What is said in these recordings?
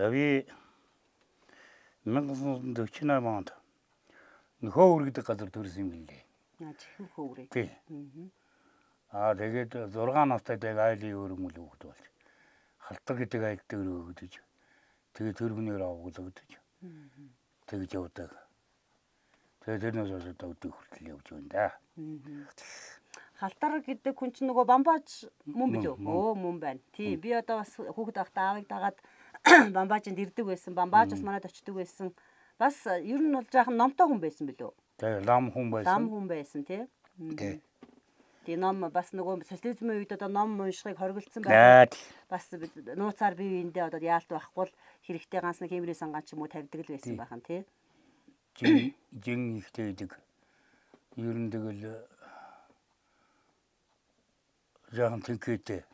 Би 1948 онд нөхөө үргэдэг газар төрсөн юм лээ. Чихэн хөөрэй. Тий. Тэгээд 6 настай айлын өргөмөл өгд болж. Халтар гэдэг айл дээр өгдөж. Тэгээд төргөнөөр авгуулгадж. Тэгж явдаг. Тэгээд тэрнээс одоо өдөө хүртэл явж байна да. Халтар гэдэг хүн чинь нөгөө бамбааж мөн билүү? Мөн байна. Тий. Би одоо бас хүүхэд байхдаа аавыг дагаад бамбаажинд ирдэг байсан. Бамбааж бас манайд очдөг байсан. Бас ер нь бол жаахан номтой хүн байсан билүү? Тэгээ лам хүн байсан. Лам хүн байсан тий. Тий ном бас нөгөө социализмын үед одоо ном уншихыг хоригдсан байна. Бас нууцаар бие биендээ одоо яалт байхгүй л хэрэгтэй ганц нэг хэмрээ сангаан ч юм уу тавьдаг л байсан бахан тий. Жин ихтэй идэг. Ер нь тэгэл жаахан тэнхээтэй.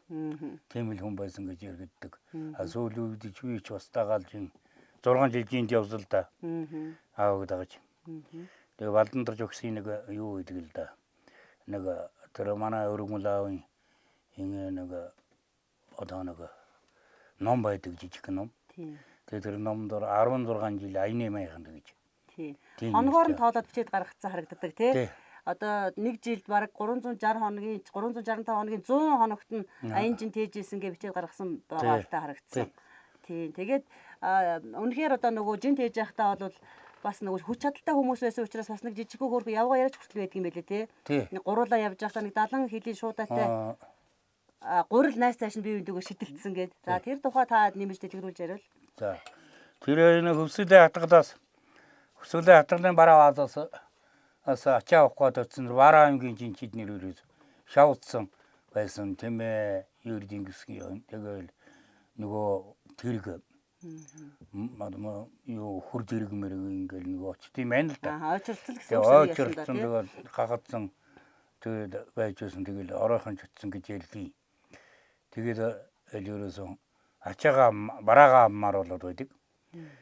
Тийм л хүн байсан гэж яригддаг. Сүүлийн үед ч би ч бас дагаал жин 6 жилийн явсал да. Аавг дагаж. Тэгээ Валдандарж өгсөн нэг юу гэдэг л да. Нэг тэр манай өргөмөл аавын нэг одоо нэг ном байдаг жижиг ном. Тэгээ тэр номд 16 жил аяны маяхан гэж. Тий. Хоногоор нь тоолоод бичээд гаргацсан харагддаг тий. Одоо нэг жилд бараг 365 хоногийн 100 хоногт нь аянжин тээжсэн гэж бичээд гаргасан байгаа л та харагдсан. Тий. Тэгээд үнэхээр одоо нөгөө жин тээж байхдаа бол бас нөгөө хүч чадалтай хүмүүс байсан учраас бас нэг жижигхэн хөөрхөн явгаа яриач хүртэл байдаг юм байлээ тий. Нэг гуруулаа явж байхдаа нэг 70 хэлийн шуудаатай гурил найс цааш нь бие биендээ шидэлцсэн гээд. За тэр тухай та нэмж дэлгэрүүлж яриул. За. Тэр нэг хөвсөлөө хатгалын бараа ваазаас ачаа авахгүй төрсөн Вараа аймгийн жинчид нэрээрээ шавцсан байсан тийм ээ. Юрдин гисгийн тэгэл нөгөө тэрэг юу хүр зэрэг мэрэг ингээл нөгөө очтын байна л да. Очирцсан гэсэн үг яасан да тийм. Гагацсан тэгээд байжсэн тэгэл оройхон чутсан гэж ярьдیں۔ Тэгээд ерөөсөн ачаага бараагаа аммаар болоод байдаг.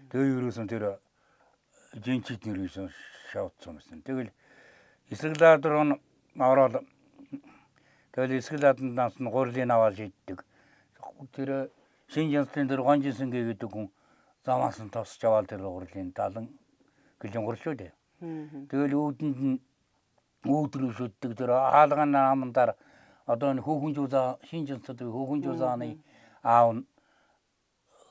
Тэгээд ерөөсөн тэр жинчид нэрээс шавцсан байсан. Тэгэл эсрэглаад руу ороод тэгэл эсрэглааднаас нь гурилын аваад шийддэг. Тэр Шинжэнслийн тэр гонжинсэн гэдэг хүн замаас нь тосч аваад тэр гурилын 70 гэлэн гурил шүү дээ. Тэгэл үүдэнд нь өөдрөө шүтдэг тэр хаалганы наамдаар одоо хөөхөн жуулаа Шинжэнсэд хөөхөн жуулааны аав нь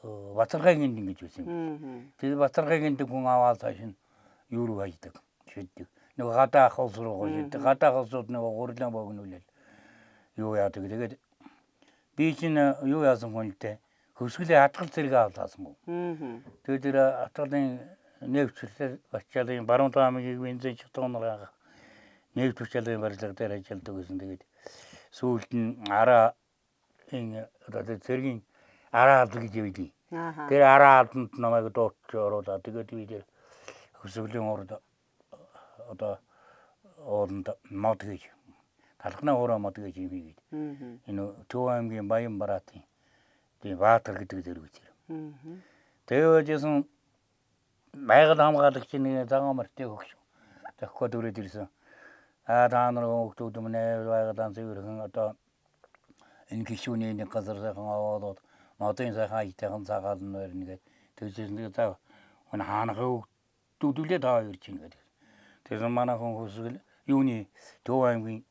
Батаргайгийн ингэж байсан юм. Тэр Батаргайгийн хүн аваад цааш нь юу руу хайдаг шийддэг. Нэг гадаа хол руу шийддэг. Гадаа холсууд нэг гурилан богнуулаад юу яадаг. Тэгээд би чинь юу яасан хүнтэй хөвсгөлийн хатгал зэрэг авлаасан гоо. Тэгээд тэр хатгалын нэвчлэл очиалын баруун таамгийн бензин чотоноор нэвчлэлийн барилга дээр ажилладаг гэсэн. Тэгээд сүүлд нь араа энэ одоо зэргийн араад гэж үйдий. Тэр арааданд намайг доотч оруулаад тэгээд би тэр хөвсгөлийн урд одоо оолнд мод гэж талхнаа өөрөө мод гэж юм хийгээд. Энэ Төв аймгийн Баян бараатын тийм Баатар гэдэг зэрэг үзэр. Тэгээд байгаль хамгаалагч нэг цагаан мартыг өгч. Тэгэхгүй дөрөд ирсэн. Та нар хүүхдүүд өмнө байгалийн зөвхөн одоо энэ гişүүний нэг газар сайхан аваад модын сайхан айтайхан цагаал нь байна гэдэг. Тэгж за энэ хаанахыг дүүдүүлээ таа ирж ийн гэдэг. Тэгэхээр манай хүн хүсэл юуны Төв аймгийн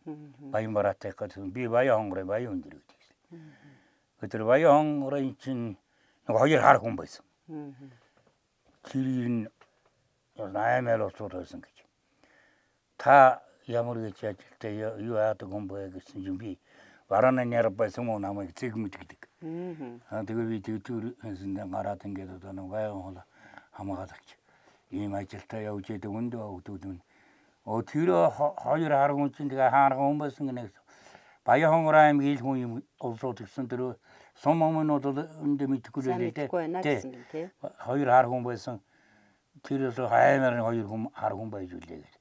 Баян бараатай гэсэн би Баян хонгорын Баян өндөр гэдэг. Тэр Баян хонгорын чинь нэг хоёр хар хүн байсан. Тэр нь аймаар уцууд байсан гэж. Та ямар гэж ажилтаа юу яадаг хүн бэ гэсэн юм би барааны няр байсан уу намайг зэгмэд гэдэг. Тэгээд би тэгтүүрсэн гараад ингээд одоо нэг Баян хол хамгаалагч ийм ажилтаа явж идэг өндөө өгдүүд нь. Тэр хоёр хар хүн чинь тэгээ хаана хүн байсан гэнэ. Баян хонгор аймгийн хүн юм олсууд гэсэн тэр сум өмнөд өндөө мэдгүй л дээ. Хоёр хар хүн байсан. Тэр аймаар хоёр хүн хар хүн байж үлээ гэж.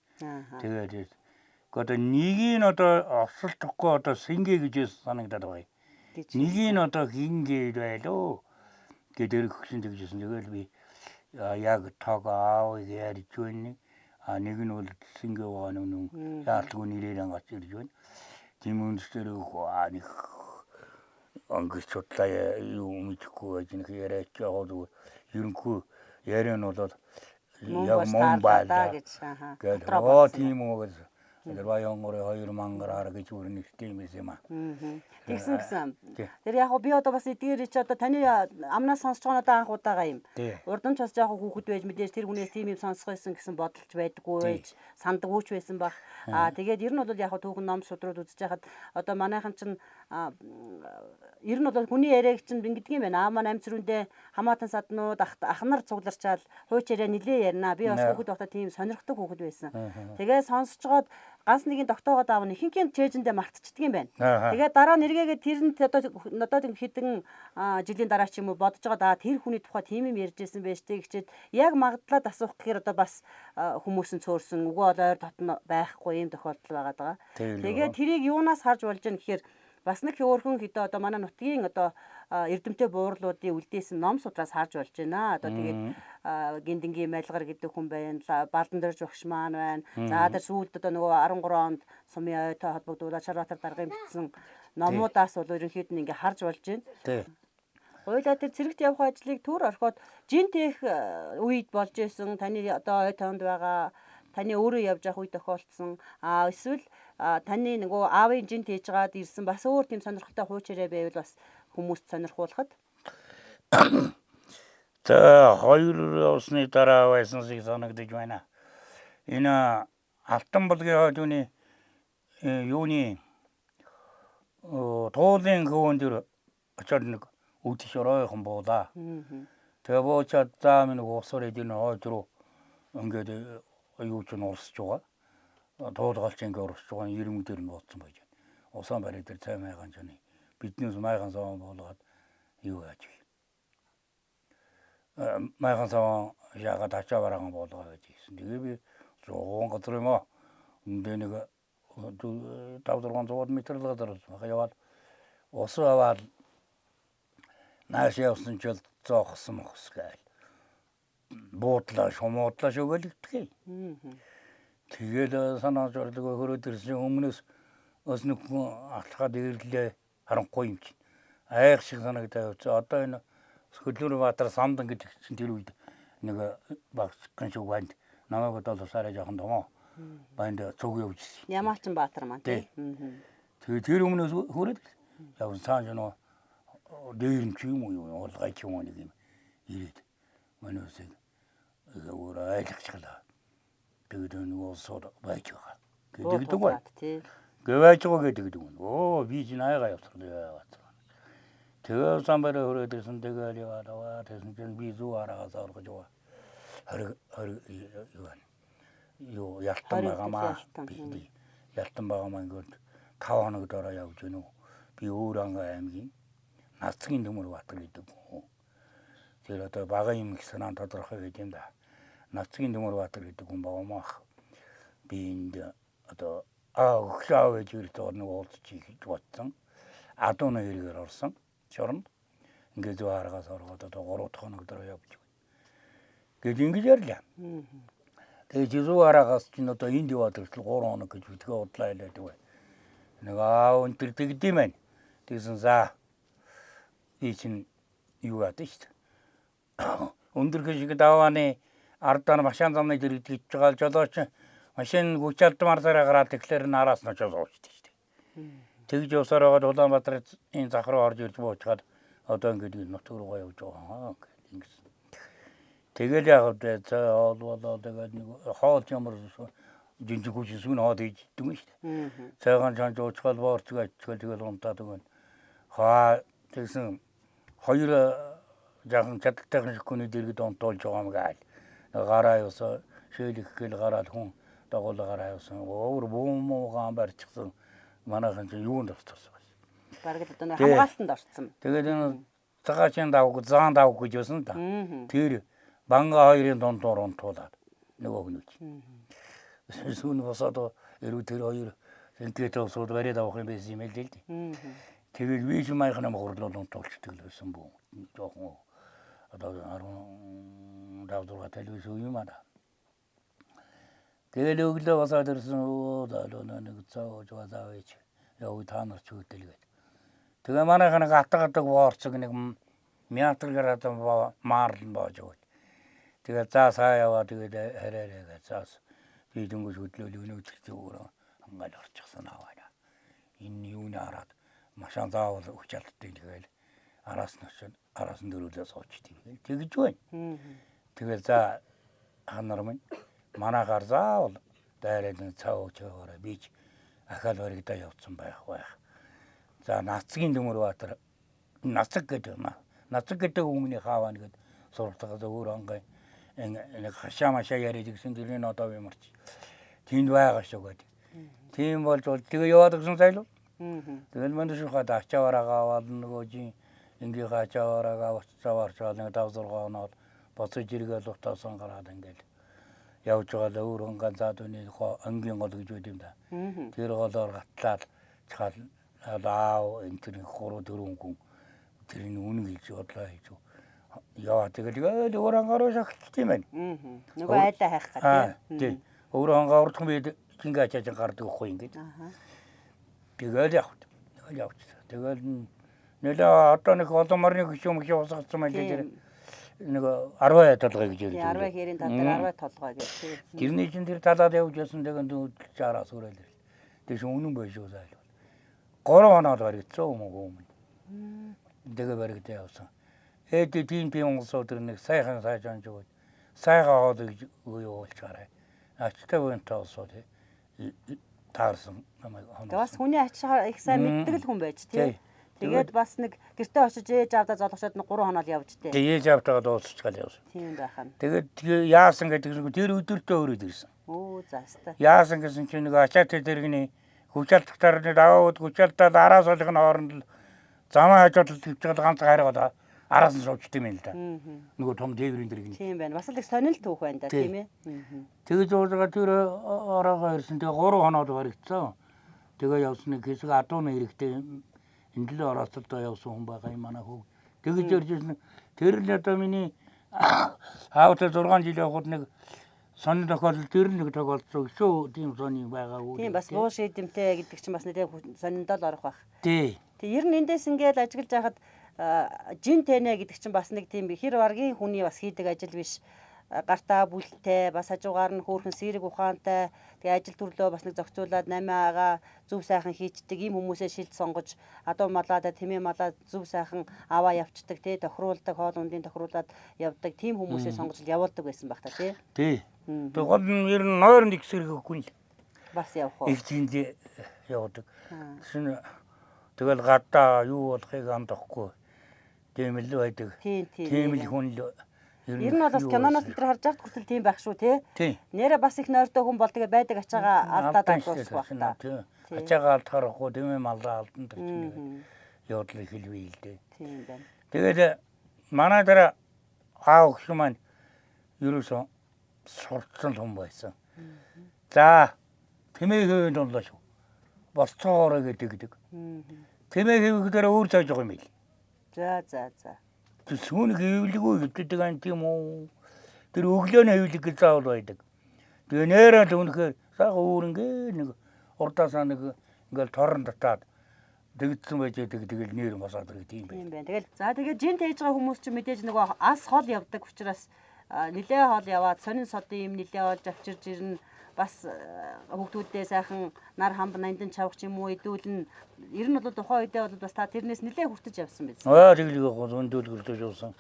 Тэгээд одоо нэг нь одоо осолдохгүй одоо сингэ гэж санагдаад байгаа. Нэг нь одоо хингээ байлоо гэдэг хөшин тэгжсэн. Тэгэл би яг таг аав ярьж байна. Нэг нь бол сингэ байгаа нүн яалтгүй нэрээр ангаач ирж байна. Тийм үнэхээр нэг ангиж судлаа юу мэдхгүй байж нэг яриач яг зүгээр ерөнхий яриа нь бол яг мөн байлаа гэж. гэдэг. Тийм үү гэж. Тэр баянгорын 2 мангар гэж үрнэ тийм юм аа. Тэгсэн. Тэр яг би одоо бас эдгээр чи одоо таны амнаас сонсож байгаа надад анх удаага юм. Урд нь ч бас яг хүүхэд байж мэдээж тэр хүнээс тийм юм сонсох байсан гэсэн бодолч байдаггүй байж сандаггүй ч байсан баг. Тэгээд ер нь бол яг түүхэн ном судрууд үзэж хахад одоо манайхан чинь ер нь бол хүний яриаг чинь ингэдэг юм байна. Маань амцрүүндээ хамаатан саднууд ах нар цугларчаал хууч яриа нилээ ярина. Би бас хүүхэд байхдаа тийм сонирхдаг хүүхэд байсан. Тэгээд сонсцоод ганц нэгin тогтоогоод аав нь ихэнх чэйжэндээ мартчихдаг юм байна. Тэгээд дараа нэргээгээ тэрэнд одоо хэдэн жилийн дараа ч юм уу бодож байгаа тэр хүний тухай тийм юм ярьжсэн байж тээ гэчээд яг магадлаад асуух гэхээр одоо бас хүмүүс нь цөөрсөн үгүй бол ойр дотн байхгүй юм тохиолдол байгаа. Тэгээд тэрийг юунаас харж болж байгаа гэхээр бас нэг хөөрхөн хэдэ одоо манай нутгийн одоо эрдэмтэй буурлуудын үлдээсэн ном судраас харж болж байна. Одоо тэгээд гиндингийн майлгар гэдэг хүн байна. Балдан дөрж багш маань байна. За тэр сүүлд одоо нөгөө 13 онд сумын ойтой холбогдуулаад Шарбатар даргын бичсэн номуудаас бол ерөнхийд нь ингээ харж болж байна. Тий. Хоёлаа тэр цэрэгт явах ажлыг төр орхиод жинтэх үед болж исэн таны одоо ой тоонд байгаа таны өөрөө явж явах үе тохиолдсон. Эсвэл таны нөгөө аавын жинт хийж гаад ирсэн бас өөр тийм сонирхолтой хуучаараа байвал бас хүмүүст сонирхуулахад. За 2 усны дараа байсан шиг санагдаж байна. Энэ Алтан булгийн хойдны юуны туулын хөвөн дээр очоод нэг үдшиж оройхон буулаа. Тэгээ боочаад заа минь уусаар эдийн хойд руу ингээд юу ч нуурсж байгаа. Туулгалч ингээ урсж байгаа ирмэг дээр нь бууцсан байж байна. Усан барай дээр цай майхан чаны биднээс майхан саван болгоод юу яаж вэ? Майхан саван яагаад ачаа бараан болгоо гэж хэлсэн. Тэгээ би 100 газар юм аа. Үндэ нэг 500 метр л газар яваад ус аваад нааш явсан ч зоохсон мохс гээл. Буудлаа шумуудлаа шөгалэгдэхээ. Тэгээд санааж орлого хөрөөд ирсэн өмнөөс ус нэг алхаад ирлээ харанхуй юм чинь. Айх шиг санагдаад одоо энэ Хөдлөөр Баатар Самдан гэдэг чинь тэр үед нэг багцхан шиг банд намайг одоо сараа жоохон доо банд цуг явж ирсэн. Ямаачин Баатар маань тий. Тэгээд тэр өмнөөс хөрөөд явсан цааш нөө дээр нь ч юм уу уулгай ч юм уу нэг юм ирээд манайсыг өөр айлгчлаа. Тэгээд нөгөө сод байж байгаа. Гэдэг үг тий. Гэвэж байгаа гэдэг үг. Оо би чинь айгаа явчихлаа. Тэгээ самбараа хөрөөд ирсэн тэгээд яваа тэгсэн чинь би зүү хараагаас оргож яваа. Юу ялтан байгаамаа. Би ялтан байгаамаа ингээд 5 хоног дараа явж гинөө. Би Өөранга аймгийн Нацгийн Төмөр Баатар гэдэг. Тэр одоо бага юм их санаа тодорхой гэж юм да. Нацгийн Төмөр Баатар гэдэг хүн байгаамаа. Би энд одоо өглөө гэж ирээд нэг уулзч хийж бодсон. Адууны хэрэгээр орсон. Чорнд ингээд зүү хараагаас оргоод одоо 3 дахь хоног дараа явж байна. Гэж ингэж ярьлаа. Тэгээд зүү хараагаас чинь одоо энд яваад иртэл 3 хоног гэж үтгээ удлаа хэлээд байна. Нэг өнтер тэгдэм байх. Тэгсэн за би чинь юу яадаг шүү дээ. Өндөр шиг давааны ардаар машин замны дээр идэж байгаа жолооч машин гүчалдмаар гараад тэгэхээр нараас нь очоод уучдаг шүү дээ. Тэгж явсаар байгаад Улаанбаатар энэ зах руу орж ирж буучаад одоо ингээд нутг руугаа явж байгаа. Ингэсэн. Тэгэл яг за болоо тэгээд нэг хоол ямар жинжиг хүч сүн хаад ийдэг юм шүү дээ. Цайхан чанж уучгаал боорцгоо ичгээл тэгэл унтаад өгөн. Тэгсэн 2 жаахан чадтайхан шигүүний дэргэд унтуулж байгаа юм гаал. Гараа юусаа шээлэх гэл гараад хүн дагуул гараа юусан. Өөр бүүмуугаан барьчихсан. Манайхан ч юунд орчихсон байсан. Бараг л одоо хамгаалтанд орсон. Тэгээд энэ цагаачийн давг, заан давг гэж байсан да. Тэр банга 2-ын дундуур унтуулаад нөгөө хүн үуч. Сүүн босоод эрүү тэр 2 сентиметр усууд бариад авах юм байсан юм л дээ. Тэгээд би ч майхнаа хорлол унтуулчихдаг л байсан бүү. Жохон одоо 10 телевизэн юм аа. Тэгээд өглөө босоод ирсэн нэг цаож байгаа байж. Яв та нар ч хөдөлгээд. Тэгээ манайх нэг атгадаг боорцог нэг метр градус маарлан боож өгөл. Тэгээ за саа яваа тэгээд хараараа цаас би дөнгөж хөдлөөл өнөөдөр зүгээр ангаал орчихсан аваа. Энэ юуны хараад машин заавал хүч алддаг тэгэл араас нь дөрүүлээ суучтыг тэгж байна. Тэгээд за ханар минь манайхаар заавал дайраад цаа өчөөрөө бич ахаал баригдаа явцсан байх. За нацгийн Дөнгөрбаатар нацаг гэдэг хүмүүний хааваа нэгэд сурталгаа өөр ангай нэг хашаа яриад гэсэн дэрний одоо юмарч тэнд байгаа шүү гэдэг. Тийм болж тэгээ яваад гсэн сайлуу. Тэгэл манд шухад ачаараа аваад нөгөө жин ингийнхаа ачаараа авцаварчаад нэг 5-6 хоноод боцож иргээл утаасан гараад ингээл явж байгаа л өөр анган заад үний ангийн гол гэж үт юм да. Тэр голоор гатлаад чахал аав энэ 3-4 хүн тэрний үнэ гэж бодлоо хийж яа тэгэл өөр ангаар шахчих тийм байна. Нөгөө айлаа хайх гэх тийм. Өөр ангаар урдхан бид ингээ ачааж гардаг ахгүй ингээд. Тэгэл явж. Тэгэл нэлээ одоо нэг оломорны гүшүүм усгацсан мэл тэр нэг 10 толгой гэж ярьдаг. 10 хэрийн тал дээр 10 толгой гэж. Тэрний чинь тэр талаад явж ясан тэгээд 40-аас өрөөл. Тэгш үнэн байж байгаа. 3 хоноод баригдсан юм. Тэгээ баригдаа явсан. Эд тийм улсууд тэр нэг сайхан сайжаан жоо. Сайгаа хоод гэж уйлчаарай. Ачтай буянтай улсууд таарсан намайг хоноо. Тэгээ бас хүний ачаа их сайн мэддэг л хүн байж тий. Тэгээд бас нэг гэртээ очиж ээж авдаа золгошоод 3 хоноод явж тээ. Тэгээ ээж авдаа дуусчихал явсан. Тийм байхаа. Тэгээд яасан гэдэг нь тэр өдөртөө өрөөд ирсэн. Оо заастаа. Яасан гэсэн чинь нэг ачаа тэрэгний хүчалтагтаар нэг даваад хүчалтаад араас олох нь хооронд л замаа хажууд төвчл ганц хайргаад араас нь суучт юм л да. Нөгөө том дээврийн дэрэгний. Тийм байна. Бас л их сонирхол түүх байна да тийм ээ. Тэгээд уурга тэр ороогоо ирсэн. Тэгээ 3 хоноод баригдсан. Тэгээ явсан нэг хэсэг адууны хэрэгтэй энэ л ороосолдоо явсан хүн байгаа юм манай хөө. Тэгэж иржсэн. Тэр л одоо миний аавтай 6 жил явахад нэг сонин тохиолдол тэр нэг тохиолдсон шүү. Тийм сони байгаагүй. Тийм бас буу шийдэмтэй гэдэг чинь бас нэлээд сониндол орох байх. Тий. Тэг ер нь эндээс ингээд ажиглаж байхад жин тэнэ гэдэг чинь бас нэг тийм хэр варгийн хүний бас хийдэг ажил биш. Гартаа бүлттэй бас хажуугаар нь хөөрхөн сэрэг ухаантай тэгээ ажил төрлөө бас нэг зохицуулаад 8-аагаа зөв сайхан хийчдэг ийм хүмүүсээ шилж сонгож адуу малаада тэмээ малаа зөв сайхан аваа явцдаг тий тохируулдаг хоол ундын тохируулаад явдаг тийм хүмүүсээ сонгож явуулдаг байсан байх та тий. Тий. Тэгээ гол нь ер нь нойронд их сэргэхгүй л бас явах уу. их зинд явдаг. Тэгэл гадаа юу болохыг амдахгүй. Тийм л байдаг. Тийм л хүн л ер нь бол бас киноноос энэ харж байхад хүртэл тийм байх шүү тий. Нэрэ бас их нойртой хүн бол тэгээ байдаг ачаагаа алдаад дуусах байх та. Ачаагаа алдахарахгүй дэмэ маллаа алдан гэж явдлыг хэлвээ л дээ. Тийм байна. Тэгээд манай дээр аав гэх маань ерөөсөө сурцсан хүн байсан. За тэмээ хөвөнд онлоо шүү. Болцоороо гэдэг. Тэмээ хөвгөөр өөр зааж байгаа юм бил. За. Сүүн хэвлэггүй гэдэг ан тийм үү. Тэр өглөөний хэвлэг гэж заавал байдаг. Тэгээ нэрээ түүнхээр сага өөр нэг урдаасаа нэг ингээл торон татаад дэгдсэн байж тэгэл нэр босоод ирэх тийм байна. Тэгэл за тэгээ жин тээж байгаа хүмүүс ч мэдээж нөгөө ас хол явдаг учраас нилээ хол яваад сонин содын юм нилээ олж авчирж ирнэ. Бас хүүхдүүдээ сайхан нар хамбан амдан чавах ч юм уу идүүлнэ. Ер нь бол тухайн үедээ бол бас та тэрнээс нэлээд хүртэж явсан биз. Тэглэг өндөл хүртэж явсан.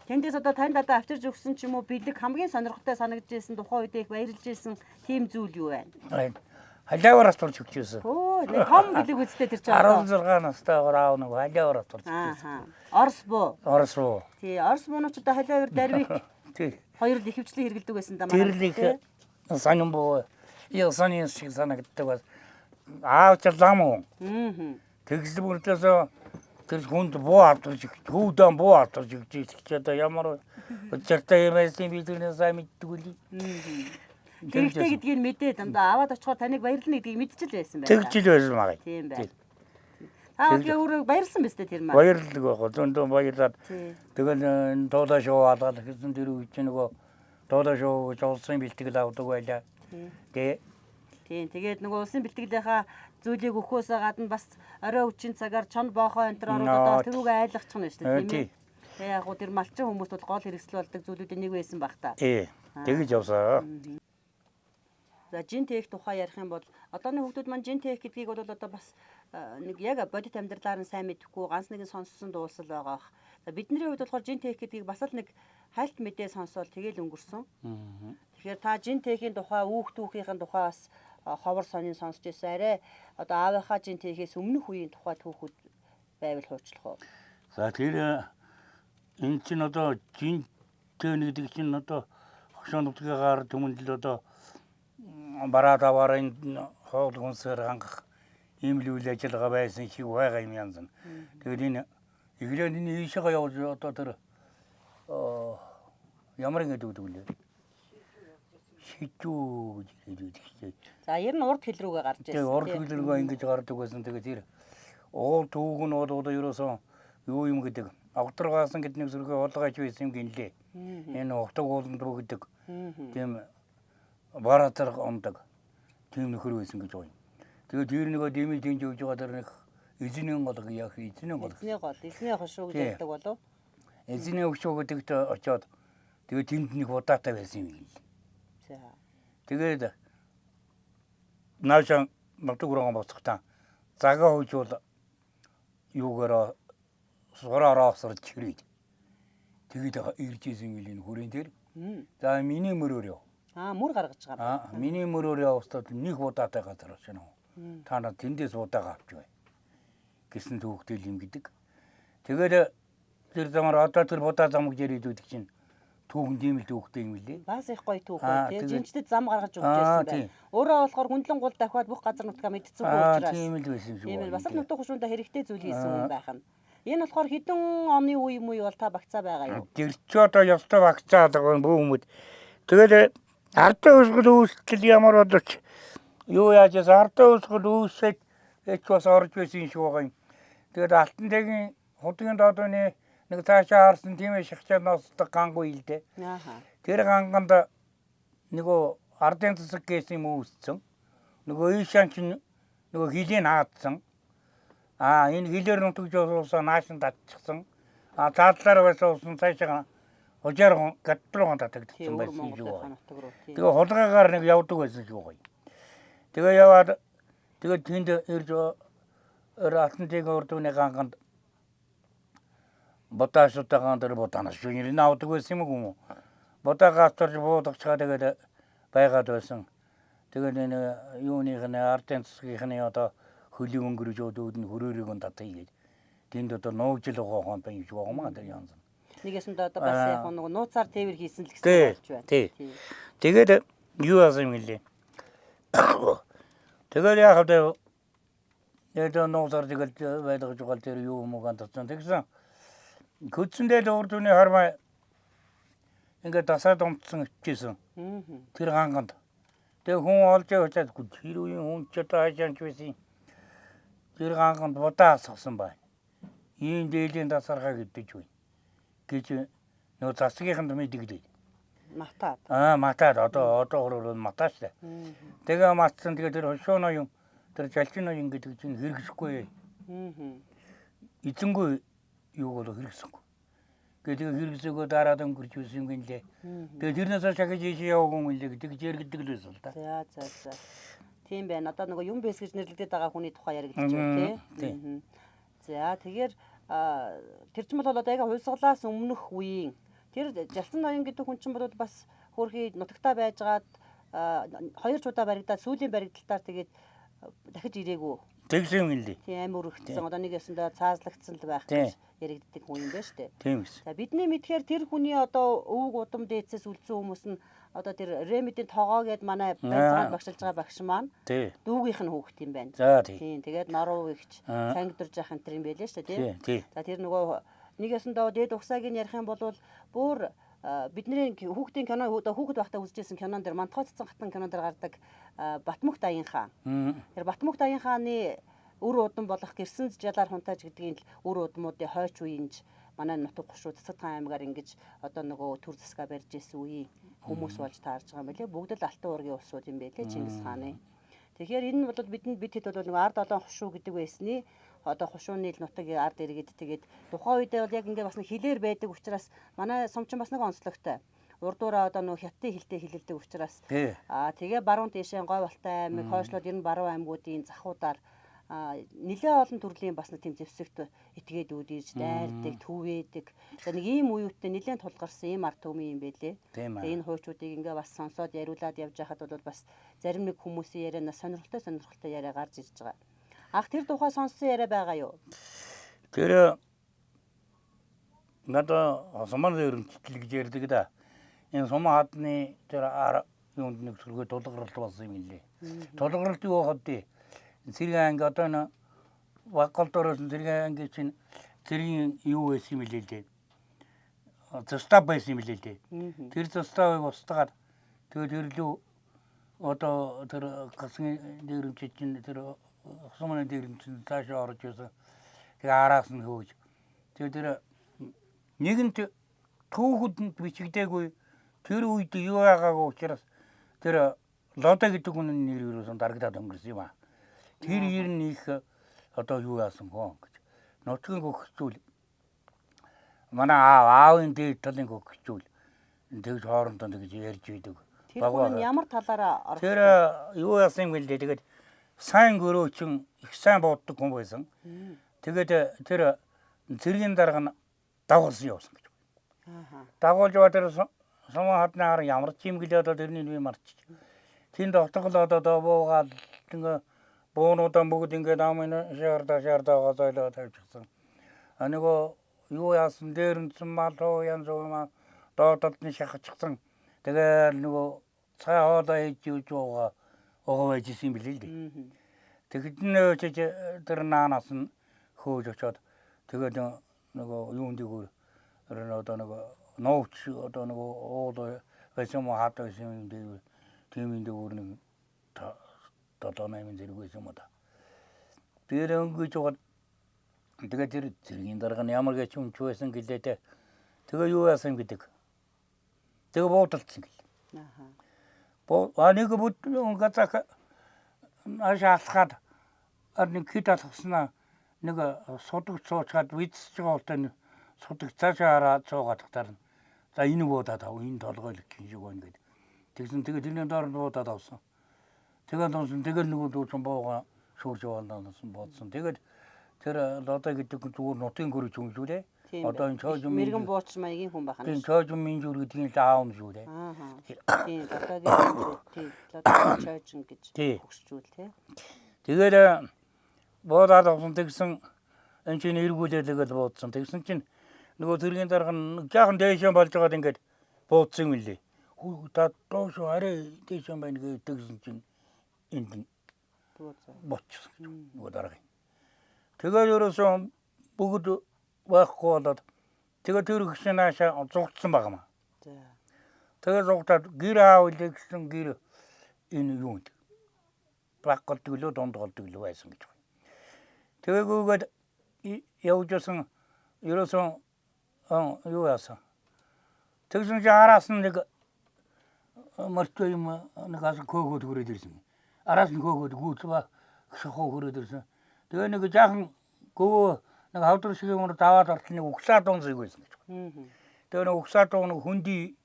Тэндээс одоо танд одоо авчирж өгсөн ч юм уу бэлэг хамгийн сонирхолтой санагдж байсан тухайн үедээ их баярлж байсан тийм зүйл юу байна? Халиавараас турж өгчээсэн. Өө нэг том бэлэг үстэй тэр чинь 16 настай аав нэг халиавараас турж өгчээсэн. Орос буу. Орос буу. Тий, орос буунууд одоо халиавар дарвик. Тий. Хоёр л ихэвчлэн хэрэгэлдэг байсан да манай. Тэр л сонин буу. Яа сонин шиг санагддаг бас. Аав ч лам уу. Тэгсэл бүрдээс тэр хүнд буу авдагч хүүдэн буу авдагч гэж одоо ямар өчөртэй юм байсан би тэрнээ сайн мэддэг үли. Тэгтэй гэдгийг мэдээд дандаа аваад очихоор таныг баярлна гэдгийг мэдчихэл байсан байна. Тэгжил байсан маа. Тийм байна. Тэгээ өөрөө баярлсан биз дээ тэр маа. Баярлдаг байх. Зөндөө баярлаад. Тэгэл дуулаа шоу алгаад гэсэн тэр үуч нөгөө дуулаа шоу гэж олсон бэлтгэл авдаг байлаа. Тэгээ Тийм тэгээд нөгөө улсын бэлтгэлийнхаа зүйлийг өгөхөөсөө гадна бас орой үеийн цагаар чонд боохоо энэ төр ороод тэрүүгээ айлгачих нь шүү дээ тийм ээ. Тэгээ яг гоо тэр малчин хүмүүс бол гол хэрэгсэл болдог зүйлүүдийн нэг байсан баг та. Тэгэж явсаа. За жин тех тухай ярих юм бол одооны хүмүүс маань жин тех гэдгийг бол одоо бас нэг яг бодит амьдралаар нь сайн мэдэхгүй ганц нэгэн сонссон дуулсал байгаа бах. За бидний хувьд болохоор жин тех гэдгийг бас л нэг хальт мэдээ сонсоод тэгэл өнгөрсөн. Тэгэхээр та жин техийн тухай түүхийнхэн тухай бас ховор сонин сонсч байсан арай одоо аавынхаа жин техээс өмнөх үеийн тухай түүхүүд байвал хуучлах уу? За тэр энэ чинь одоо жин тех гэдэг чинь одоо хошоо нутгийнхаар түмэндэл одоо бараад аваараа энэ хоол хүнсээр хангах ийм л үйл ажиллагаа байсан шиг байгаа юм янз нь. Тэгээд энэ эглээд энэ ийшээгээ явуулж одоо тэр ямар ингэдэг вэ? Шичүү гэж хэлдэг. За ер нь урд хил рүүгээ гарч ирсэн. Тэгээд урд хил рүүгээ ингэж гардаг байсан. Тэгээд тэр уул түүг нь одоо ерөөсөн юу юм гэдэг авторгаасан гэдэг нэг зүрхээ олгооч байсан юм гинлээ. Энэ утаг ууланд бүгдэг. Тийм баратар ондог. Тийм нөхөр байсан гэж байна. Тэгээд тэр нөгөө дэмий тэнж өгж байгаа дэр нэг эзний гол яах эзний гол. Эзний хошуу гэж ярьдаг болов. Эзний хошуу гэдэгт очиод тэгээд тэнд нэг удаатай байсан юм. За. Тэгээд наашаа матгураа боцохтаа загаа хожуул юугаараа сураараа сарч чирээд. Тэгээд ирж исэн юм хүрэн тэр. За миний мөрөөрөө. Мөр гаргаж байгаа. Миний мөрөөрөө устдад нэг удаатай газар очно. Та нар тэндээс удаага авч бай. Гэсэн түүхтэл юм гэдэг. Тэгээд тэр замаар одоо тэр будаа зам гэж яриад үүдэг чинь түүхэн тийм л түүхтэй юм лээ. Бас их гоё түүх бай тий. Жинчдэд зам гаргаж өгч байсан байна. Өөрөө болохоор хүндлэн гол дахиад бүх газар нутгаа мэдсэн учраас. Тийм л байсан шүү. Тийм л бас л нутаг хушуунда хэрэгтэй зүйл хийсэн хүн байх нь. Энэ болохоор хэдэн оны үе юм уу бол та багцаа байгаа юу? Тэр ч одоо ёстой багцаа байгаа бүх хүмүүс. Тэгээд ардын өсгөл үүсэл ямар бодож юу яаж ардын өсгөл үүсээд эч бас орж байсан шиг байгаа юм. Тэгээд алтан дэгийн худгийн доодны нэг цаашаа харсан тийм шахчаанаас гангүй л дээ. Тэр ганганд нөгөө ардын засаг гэсэн юм үүссэн. Нөгөө ийшаан чинь нөгөө хилийн хаадсан. Энэ хилээр нутгиж уусаа наашин татчихсан. Цаадлаар байсан усан цаашаа хожаар гадрууган татагдсан байсан юм шиг байна. Тэгээ хулгайгаар нэг явдаг байсан шиг байна. Тэгээ яваад тэгээ тэнд ирж алтан дэгийн урдууны ганганд бодаашутагаан дээр боданаас шүү нэр авдаг байсан юм уу? Бодаагаас төрж буудагчаа тэгээд байгаад байсан. Тэгээд энэ юуных нь ардын засгийнхны одоо хөлийн өнгөрөж өөдөөд нь хөрөөрийг нь татъя гэж. Тэнд одоо нуугжил байгаа юм байна шүү гомаа тэр янз. Нэгэсэнд одоо бас яг нэг нууцаар тээвэр хийсэн л гэсэн болж байна. Тий. Тэгээд юу асам гэлээ. Тэгээд яг одоо нууцаар тэгэл байдаг жугал тэр юу юм уу гантсан тэгсэн. Көцөндөө урдууны хармаа ингээд дасаад умтсан ичижсэн. Тэр ганганд. Тэгээ хүн олж яваад тэр үеийн хүн ч одоо хажаанч байсан. Тэр ганганд будаа асгасан байна. Ийм дээлийн дасархаа гэдэж байна. Гэж нөө засгийнханд мэдэгдээ. Матаад. Матаад одоо хөрөөр матаа штэ. Тэгээ матсан тэгээ тэр хошооно юм тэр жалчино юм гэдэг чинь хэрэгсэхгүй. Эзэнгүй юу болоо хэрэгсэхгүй. Тэгээд хэрэгсээгөө дараад өнгөрч үсэн юм гинлээ. Тэгээд тэрнээс шахаж ийшээ яваагүй юм лээ гэдэг зэрэгдэг л байсан л да. За. Тийм байна. Одоо нөгөө юм бэс гэж нэрлэгдээд байгаа хүний тухай яригдчих байна тий. За тэгэхээр тэр ч бол одоо яг хувьсгалаас өмнөх үеийн тэр Жалсан ноён гэдэг хүн чинь бол бас хөөрхий нутагтаа байжгаад 2 удаа баригдаад сүүлийн баригдалтаар тэгээд дахиж ирээгүй. Тэгсэн юм лээ. Тийм амар өргөцсөн. Одоо нэг ясандаа цаазлагдсан л байх гэж яригддаг хүн юм байна шүү дээ. Тийм ээ. За бидний мэдхээр тэр хүний одоо өвөг удам дээдсээс үлдсэн хүмүүс нь одоо тэр Ремидийн тогоо гэд манай байцаанд багшилж байгаа багш маань дүүгийнх нь хүүхэд юм байна. За тийм. Тэгээд Норуу ихч цангидурж яах энэ юм байлээ шүү дээ тийм. За тэр нөгөө нэг ясандаа дээд ухсааг нь ярих юм бол бүр бидний хүүхдийн кино хүүхэд байхдаа үзчихсэн кинон дэр Мантхоцсон хатан кинон дэр гардаг Батмөх Даян хаан. Тэр Батмөх Даян хааны өр удам болох гэрсэн жалаар хунтааж гэдгийг өр удмуудын хойч үеийнж манай нутаг гушуу Цэцэгхан аймгаар ингэж одоо нөгөө төр засгаа барьж исэн үеийн хүмүүс болж таарж байгаа юм байлээ. Бүгд л алтан уургийн улсууд юм байлээ Чингис хааны. Тэгэхээр энэ нь бол бид хэд бол нэг ард олон хушуу гэдэг байсны одоо хушууны л нутаг ард иргэд тэгээд тухайн үедээ бол яг ингээд бас нэг хилээр байдаг учраас манай сумчин бас нэг онцлогтой. Урдуураа одоо нөгөө хятадын хэлтэй хэлэлдэг учраас тэгээ баруун тийшээ Говьалтай аймаг, хойшлоод ер нь баруун аймагуудын захуудаар нэлээ олон төрлийн бас нэг тийм зэвсэгт этгээд үүдэж, дайрдаг, түвээдэг. За нэг ийм уюуттай нэлээд тулгарсан ийм ард түмэн юм байлээ. Тэгээ энэ хуучуудыг ингээ бас сонсоод яриулаад явж байхад бол бас зарим нэг хүмүүсийн яриа сонирхолтой яриа гарч ирж байгаа. Ах тэр тухай сонссон яриа байгаа юу? Тэр надад суман ерөнхийлөл гэж ярьдаг да. Энэ суман хадны тэр юунд нэг сүргээ тулгаралт болсон юм лээ. Тулгаралт юу хадээ? Цэргийн анги одоо н Баггалдороос цэргийн анги чинь цэргийн юу байсан юм лээ. Застав байсан юм лээ. Тэр заставыг устгаад тэгээд тэрлүү одоо тэр гасны дээрэмч чинь тэр сумны дээрэмч таашаа орж ирсэн. Тэгээ араас нь хөөж. Тэгээд тэр нэгэнт түүхэнд бичигдээгүй тэр үед юу байгаагүй учраас тэр лода гэдэг хүн нэр юусэн дарагдаад өнгөрсөн юм аа. Тэр ер нь их одоо юу яасан гоо гэж. Нутгийн хөгжүүл. Манай аавын дээд талын хөгжүүл. Тэгж хоорондоо тэгж ярьж байдаг. Тэр хүн ямар талаараа орсон? Тэр юу яасан юм гэлээ. Тэгээд сайн гөрөөчин их сайн боддог хүн байсан. Тэгээд тэр цэргийн дарга нь дагуулсан явсан гэж. Дагуулж байгаа тэр суман хаднаар ямар ч юм гэлээ одоо тэрний би марч. Тэнд отголоод одоо буугаад ингээ буунуудаа бүгд ингээд амын шаардаа газайлаа тавьчихсан. Нөгөө юу яасан дээр нь мал янз бүрийн доодолны шахчихсан. Тэгээ нөгөө цай хоолой хийж юуж байгаа байжсэн юм билээ л дээ. Тэгэхэд нөөч тэр наанаас нь хөөж очоод тэгээд нөгөө юунд дээгүүр одоо нөгөө нууч одоо нөгөө уул байсан юм хаад байсан юм дээгүүр тийм дээгүүр нэг 7-8 зэрэг байсан юм да. Тэр өнгөж жоод тэгээд тэр зэргийн дарга нь ямар гэж юм ч байсан гэлээ те. Тэгээ юу яасан гэдэг. Тэгээ боодолцсон гэл. Нэг бүд газак ашаалхаад нэг хэд алхаснаа нэг судаг цуучаад видсэж байгаа ултай судаг цаашаа хараад цуугаад тахтарна. За энэ буудаад ав энэ толгойл гэх шиг байна гэдэг. Тэгсэн тэгээд тэрний доор буудаад авсан. Тэгээд нөгөө дүүсэн бууга шүүрж яваалнаас бодсон. Тэгээд тэр лода гэдэг зүгээр нутгийн гөрөж хүн шүү дээ. Одоо энэ чойж мэрэгэн бууч маягийн хүн байна. Тийм чойж минжүр гэдгийг л аав юм шүү дээ. Тийм лодагийн чойж гэж өгсчүүл тий. Тэгээд буудаад авсан тэгсэн энэ чинь эргүүлээ тэгэл буудсан. Тэгсэн чинь нөгөө цэргийн дарга нь жаахан дээшээ болж байгаад ингээд буудсан юм лээ. Хүү та доош арай дээшээ байна гэдэгсэн чинь энд боцсон нөгөө дарга. Тэгээд ерөөсөн бүгд байхгүй болоод тэгээд тэр гişэн аашаа зугтсан байгаа маа. Тэгээд зугтаад гэр аавлаа гэсэн гэр энэ юунд баггалдаг лөө дундгалдаг лөө байсан гэж байна. Тэгээд явжсэн ерөөсөн юу яасан. Тэгсэн чи араас нь нэг мөртөө юм нэг ас көөгөөд хүрээд ирсэн. Араас нь көөгөөд гүйцвэ шахуу хүрээд ирсэн. Тэгээ нэг жаахан гövөө нэг хавдар шиг юм даваад ортны угсаа дуунсыг байсан гэж байна. Тэгээ нэг угсаа дуун нэг хөнди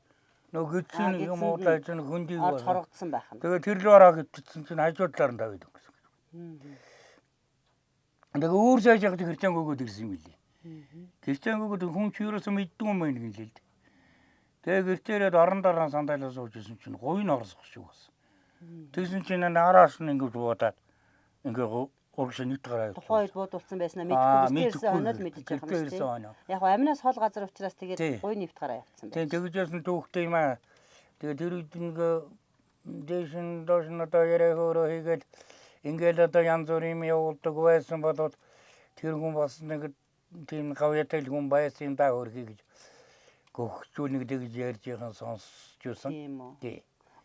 нэг гидсэн юм уу тааж нэг хөнди хорогдсон байх нь. Тэгээ тэр л ороо гэтсэн чинь хажууд талаар нь тавиад өгсөн. Тэгээ өөр цааш яг гэрчэн гөөгөөд ирсэн юм билий. Гэрчэн гөөгөөд хүн чи юуроос мэддэг юм байна гин л л. Тэгээ гэрчээрээд орон дараа сандалаа сууж исэн чинь говь нь орсох шиг болсон. Тэгсэн чинь араас нь ингэж буудаад ингээ урагш нийт гараад. Тухайн үед буудуулсан байснаа мэдгүй гэрчээрсэн онол мэдэж байгаа юм шиг. Яг аминаас хол газар учраас тэгээд говь нийт гараа явцсан байна. Тэгжсэн түүхтэй юм аа. Тэгээд тэр үед ингээ дэшин дошн одоо яриа хөөрөө хийгээд ингээл одоо янз бүрийн явуулдаг байсан болоод тэр хүн бас нэг тийм гавьяатай хүн байсан юм да хөрхий гэж гողчүүл нэг тэгж ярьж байгаа сонсч байсан. Тийм.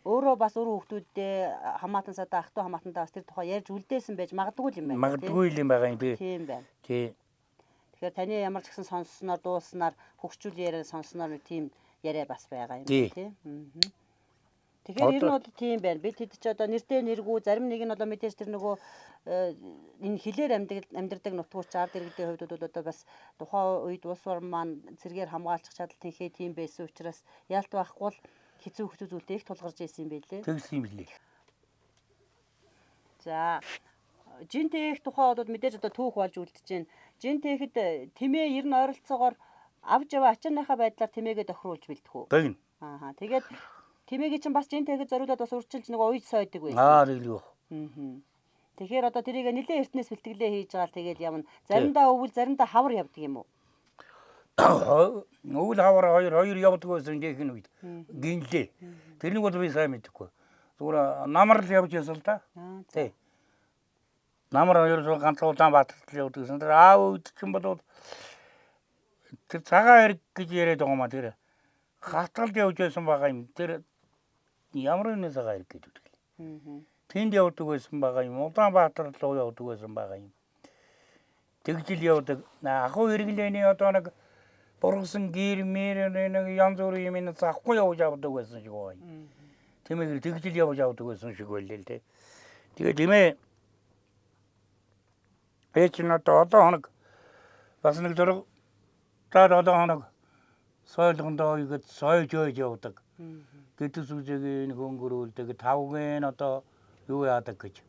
Өөрөө бас өөр хүүхдүүдээ хамаатан садаа ах トゥ хамаатантаа бас тэр тухай ярьж үлдээсэн байж магадгүй юм байна. Магадгүй юм байгаа юм би. Тийм байна. Тийм. Тэгэхээр таны ямар ч гэсэн сонссноор дуулснаар хөгжүүл яриа сонссноор тийм яриа бас байгаа юм тийм. Тэгэхээр ер нь бол тийм байна. Бид хэд ч одоо нэртэй нэргүй зарим нэг нь одоо мэдээж тэр нөгөө энэ хилээр амьдардаг нутгууч ард иргэдийн хувьд бол одоо бас тухайн үед улс орн маань зэргээр хамгаалчих чадал тэнхээ тийм байсан учраас яалт байхгүй л хэцүү зүйлтэй их тулгарч ирсэн юм байлээ. Тэгсэн юм билээ. За жинтээх тухай бол мэдээж одоо түүх болж үлдэж байна. Жинтэхэд тэмээ ер нь ойролцоогоор авж яваа ачааныхаа байдлаар тэмээгээ тохируулж бэлдэх үү? Тэгнь. Аа тэгээд тэмээгээ чинь бас жинтэхэд зориулаад бас урьдчилж нэг уйд сойдог байсан. Нэг л. Тэгэхээр одоо тэрийг нэлээд эртнээс бэлтгэлээ хийж байгаа л тэгээд явна. Заримдаа өвөл заримдаа хавар явдаг юм уу? Өвөл хавар хоёр явдаг байсан жинхэнэ үед. Гинлээ. Тэрнийг бол би сайн мэдэхгүй. Зүгээр намар л явж ясал та. Тий. Намар хоёр ганц Улаанбаатарт явдаг гэсэн. Тэр аав үед чинь бол тэр цагаан хэрэг гэж яриад байгаа маа тэр. Хатгалд явж байсан байгаа юм. Тэр ямар нэгэн цагаан хэрэг гэж үү. Тэнд явдаг байсан байгаа юм. Улаанбаатар руу явдаг байсан байгаа юм. Тэгжил явдаг. Ахуй хэрэглээний одоо нэг бургасан гэр мэр нэг янз бүрийн юм заахгүй явж авдаг байсан шиг байна. Тэмээгээр тэгжил явж авдаг байсан шиг байлээ л дээ. Тэгээд тэмээ ээч нь одоо хоног бас нэг зураг таад хоног сойлгондоо ихэд сойж явдаг. Гэтэл сүжээг нэг өнгөрүүлдэг. Тавгийн одоо юу яадаг гэж.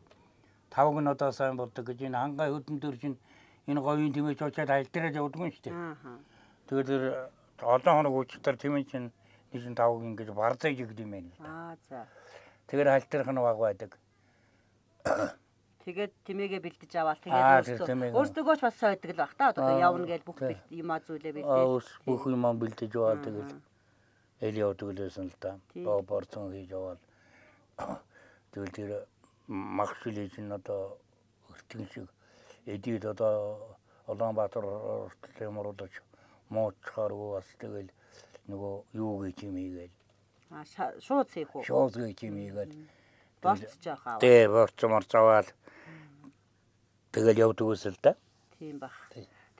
Тавг нь одоо сайн болдог гэж энэ хангай хөдөн төр чинь энэ говийн тэмээж очиад аль дээрээ явдаг юм шүү дээ. Тэгээд одоо хоног үчтэр тэмээ чинь нэг тавгийн гэж барзаж гэдэг юм байна. За. Тэгээд аль дээрх нь баг байдаг. Тэгээд тэмээгээ бэлдэж аваад тэгээд өөртөө ч бас сойдог л баг та. Одоо явна гэж бүх юмаа зүйлээ бэлдээ. Бүх юмаа бэлдэж аваад тэгээд эл явдаг л байсан л да. Борцон хийж аваад. Тэгэл тэр магшлиж нь одоо өртөн шиг эдид одоо Улаанбаатар юмруудаж моочхааргүй бас тэгэл нөгөө юу гэж юм ийгээл. Шууд цээх үү? Шууд гэж юм ийгээл. Борцож байгаа. Тий, борцмор заваад тэгэл явдаг үсэл да. Тийм баг.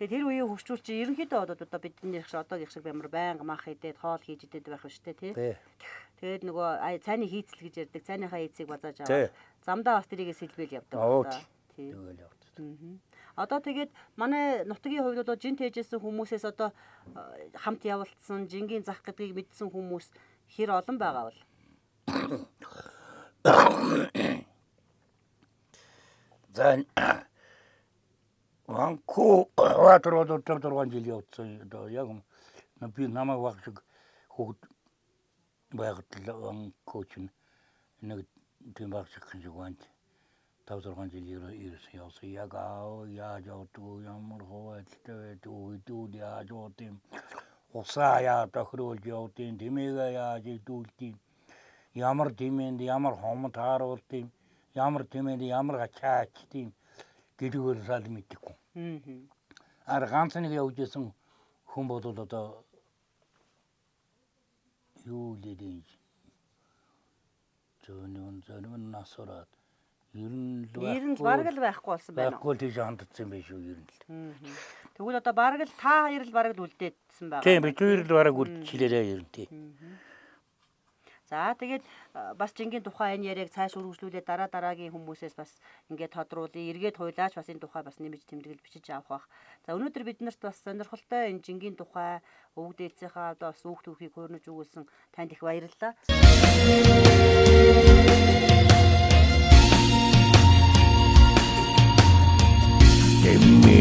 Тэгээд тэр үеийн хөгжүүл чи ерөнхийдөө одоо бидний одоогийн шиг бямар байнга мах идээд хоол хийж идээд байх юм шүү дээ тий. Тэгээд нөгөө цайны хийцэл гэж ярьдаг. Цайныхаа хийцийг базааж аваад замдаа бас тэрийгээ сэлбэл явдаг. Тий. Тэгэл явдаг. Одоо тэгээд манай нутгийн хувьд одоо жин тэжсэн хүмүүсээс одоо хамт явуулсан жингийн зах гэдгийг мэдсэн хүмүүс хэр олон байгаа бол. За Ванку ватроо доктор 6 жил явцсан. Одоо яг би намайг баг шиг хүүхд байгаад коуч нэг тийм баг шиг байна. 5-6 жил явсан. Яг яаж явдаг ямар хөвөлтэй дүүд яаж явдаг. Усаа яаж тохируулж явдаг. Тэмээгээ яаж идүүлдэг. Ямар тэмээнд ямар хомд хааруулдаг. Ямар тэмээнд ямар ачаачдаг гэдгээр сайн мэдээгүй. Ар ганц нэг явж исэн хүн бол одоо юу лээ. Зөнөн насраад ер нь бараг л байхгүй болсон байна уу? Байхгүй тийж хандсан байх шүү ер нь л. Тэгвэл одоо бараг л та хоёр л бараг л үлдээдсэн байгаа. Тийм бид хоёр л бараг үлдчихлээ ер нь тий. За тэгээд бас жингийн тухай энэ яриаг цааш үргэлжлүүлээд дараагийн хүмүүсээс бас ингээд тодруулъя. Эргээд хуйлаач бас энэ тухай бас нэмж тэмдэглэж бичиж авах бах. За өнөөдөр бид нарт бас сонирхолтой энэ жингийн тухай өвөг дээдсийнхаа одоо бас үг түүхийг хуурнаж өгүүлсэн танд их баярлалаа. Give me